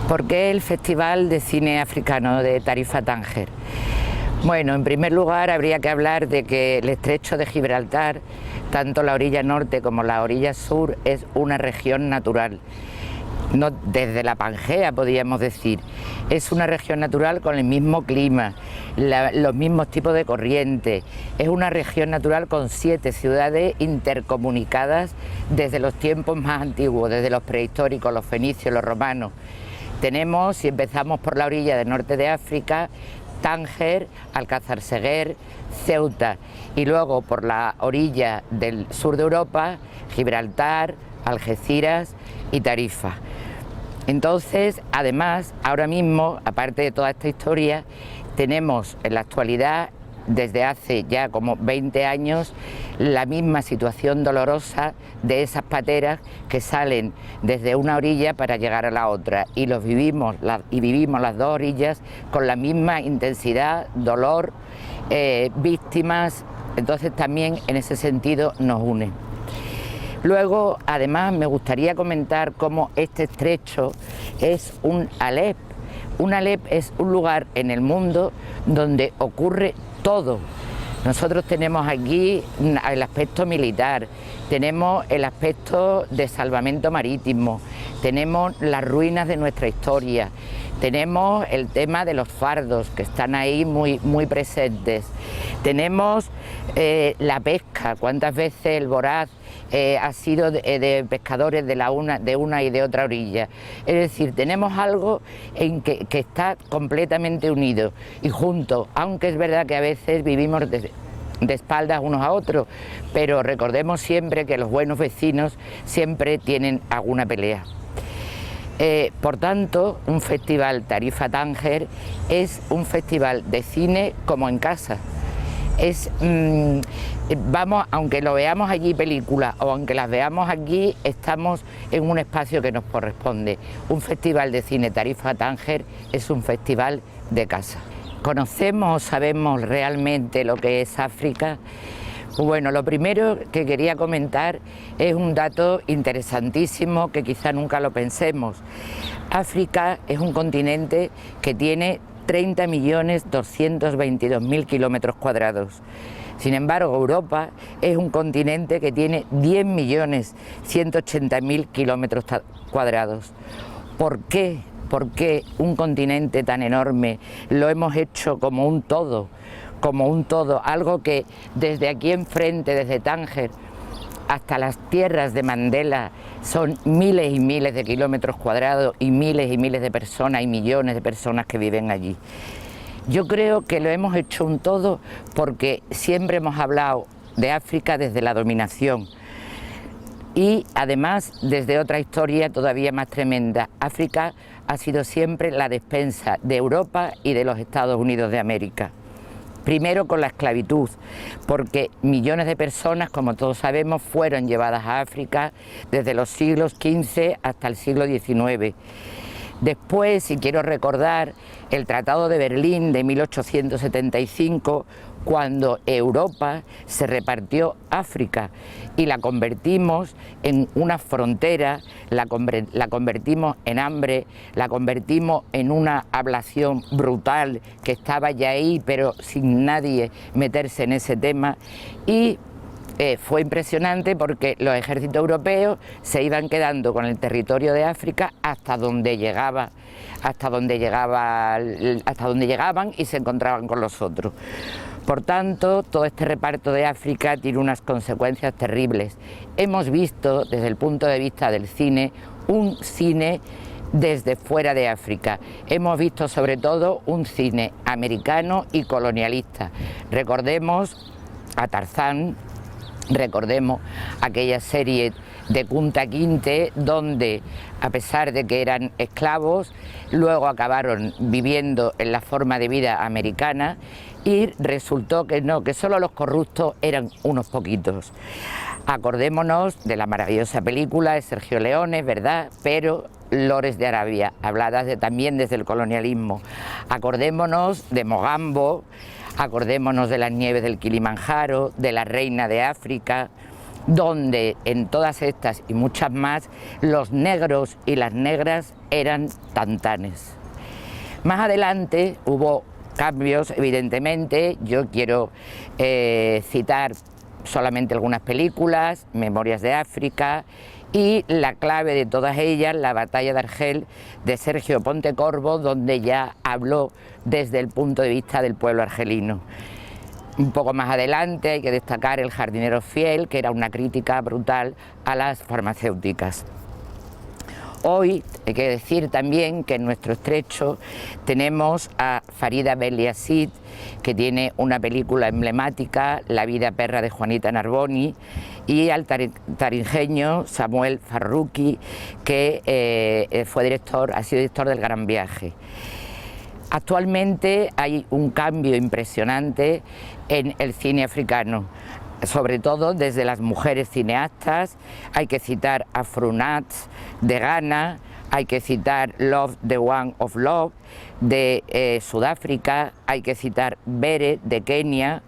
¿Por qué el Festival de Cine Africano de Tarifa Tánger? Bueno, en primer lugar habría que hablar de que el estrecho de Gibraltar, tanto la orilla norte como la orilla sur, es una región natural. No, desde la Pangea, podríamos decir. Es una región natural con el mismo clima, los mismos tipos de corrientes. Es una región natural con 7 ciudades intercomunicadas desde los tiempos más antiguos, desde los prehistóricos, los fenicios, los romanos. Tenemos, si empezamos por la orilla del norte de África, Tánger, Alcázar-Seguer, Ceuta, y luego por la orilla del sur de Europa, Gibraltar, Algeciras y Tarifa. Entonces, además, ahora mismo, aparte de toda esta historia, tenemos en la actualidad, desde hace ya como 20 años, la misma situación dolorosa de esas pateras que salen desde una orilla para llegar a la otra, y vivimos las dos orillas con la misma intensidad, dolor, víctimas. Entonces también en ese sentido nos une. Luego, además, me gustaría comentar cómo este estrecho es un Alep. Un Alep es un lugar en el mundo donde ocurre todo. Nosotros tenemos aquí el aspecto militar, tenemos el aspecto de salvamento marítimo, tenemos las ruinas de nuestra historia, tenemos el tema de los fardos que están ahí muy presentes, tenemos la pesca, cuántas veces el voraz ha sido de pescadores de una y de otra orilla. Es decir, tenemos algo en que está completamente unido y junto, aunque es verdad que a veces vivimos de espaldas unos a otros, pero recordemos siempre que los buenos vecinos siempre tienen alguna pelea. Por tanto, un festival Tarifa Tánger es un festival de cine como en casa. Aunque lo veamos allí películas o aunque las veamos aquí, estamos en un espacio que nos corresponde. Un festival de cine Tarifa Tánger es un festival de casa. ¿Conocemos o sabemos realmente lo que es África? Bueno, lo primero que quería comentar es un dato interesantísimo que quizá nunca lo pensemos. África es un continente que tiene 30.222.000 kilómetros cuadrados. Sin embargo, Europa es un continente que tiene 10.180.000 kilómetros cuadrados. ¿Por qué? ¿Por qué un continente tan enorme lo hemos hecho como un todo? Algo que desde aquí enfrente, desde Tánger hasta las tierras de Mandela, son miles y miles de kilómetros cuadrados y miles de personas y millones de personas que viven allí. Yo creo que lo hemos hecho un todo porque siempre hemos hablado de África desde la dominación y además desde otra historia todavía más tremenda. África ha sido siempre la despensa de Europa y de los Estados Unidos de América. Primero con la esclavitud, porque millones de personas, como todos sabemos, fueron llevadas a África desde los siglos XV hasta el siglo XIX. Después, y quiero recordar, el Tratado de Berlín de 1875, cuando Europa se repartió África y la convertimos en una frontera, la convertimos en hambre, la convertimos en una ablación brutal que estaba ya ahí, pero sin nadie meterse en ese tema. Y fue impresionante porque los ejércitos europeos se iban quedando con el territorio de África hasta donde llegaban y se encontraban con los otros. Por tanto, todo este reparto de África tiene unas consecuencias terribles. Hemos visto, desde el punto de vista del cine, un cine desde fuera de África. Hemos visto sobre todo un cine americano y colonialista. Recordemos a Tarzán, recordemos aquella serie de Kunta Kinte, donde a pesar de que eran esclavos, luego acabaron viviendo en la forma de vida americana y resultó que no, que solo los corruptos eran unos poquitos. Acordémonos de la maravillosa película de Sergio Leone, ¿verdad? Pero Lores de Arabia, habladas también desde el colonialismo. Acordémonos de Mogambo, acordémonos de las nieves del Kilimanjaro, de la Reina de África, donde en todas estas y muchas más los negros y las negras eran tantanes. Más adelante hubo cambios, evidentemente. Yo quiero citar solamente algunas películas, Memorias de África, y la clave de todas ellas, La batalla de Argel, de Sergio Pontecorvo, donde ya habló desde el punto de vista del pueblo argelino. Un poco más adelante hay que destacar El jardinero fiel, que era una crítica brutal a las farmacéuticas. Hoy hay que decir también que en nuestro estrecho tenemos a Farida Beliasid, que tiene una película emblemática, La vida perra de Juanita Narboni, y al tarinjeño Samuel Farruqui, que ha sido director del Gran Viaje. Actualmente hay un cambio impresionante en el cine africano, sobre todo desde las mujeres cineastas. Hay que citar a Frunat de Ghana, hay que citar Love, the One of Love de Sudáfrica, hay que citar Bere de Kenia,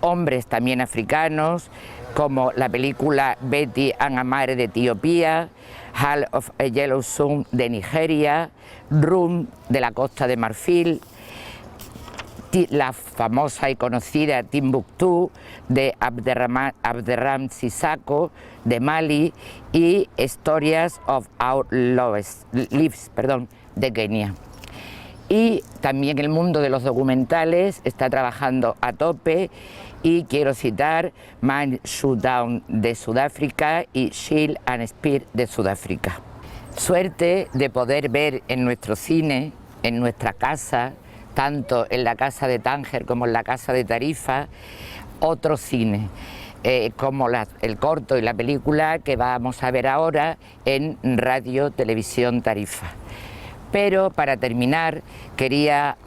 hombres también africanos como la película Betty and Amare de Etiopía, Hall of a Yellow Sun de Nigeria, Rum de la Costa de Marfil, la famosa y conocida Timbuktu de Abderrahmane Sissako de Mali y Stories of Our Lives de Kenia. Y también el mundo de los documentales está trabajando a tope, y quiero citar Man Shoot Down de Sudáfrica y Shield and Spear de Sudáfrica. Suerte de poder ver en nuestro cine, en nuestra casa, tanto en la casa de Tánger como en la casa de Tarifa, otro cine, como el corto y la película que vamos a ver ahora en Radio Televisión Tarifa. Pero para terminar quería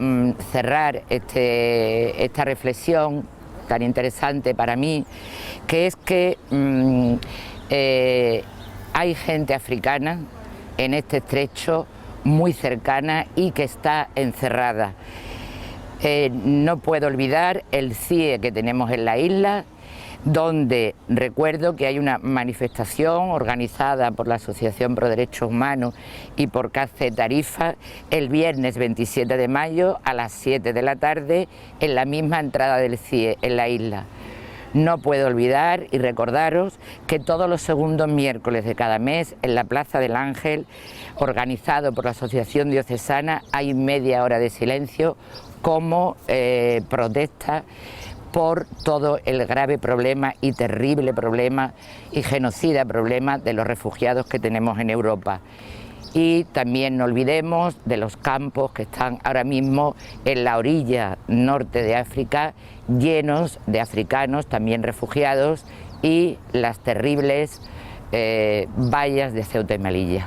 cerrar esta reflexión tan interesante para mí, que es que hay gente africana en este estrecho muy cercana y que está encerrada. No puedo olvidar el CIE que tenemos en la isla, donde recuerdo que hay una manifestación organizada por la Asociación Pro Derechos Humanos y por CACE Tarifa el viernes 27 de mayo a las 7 de la tarde en la misma entrada del CIE en la isla. No puedo olvidar y recordaros que todos los segundos miércoles de cada mes en la Plaza del Ángel, organizado por la Asociación Diocesana, hay media hora de silencio como protesta por todo el grave problema y terrible problema y genocida problema de los refugiados que tenemos en Europa. Y también no olvidemos de los campos que están ahora mismo en la orilla norte de África, llenos de africanos, también refugiados, y las terribles vallas de Ceuta y Melilla.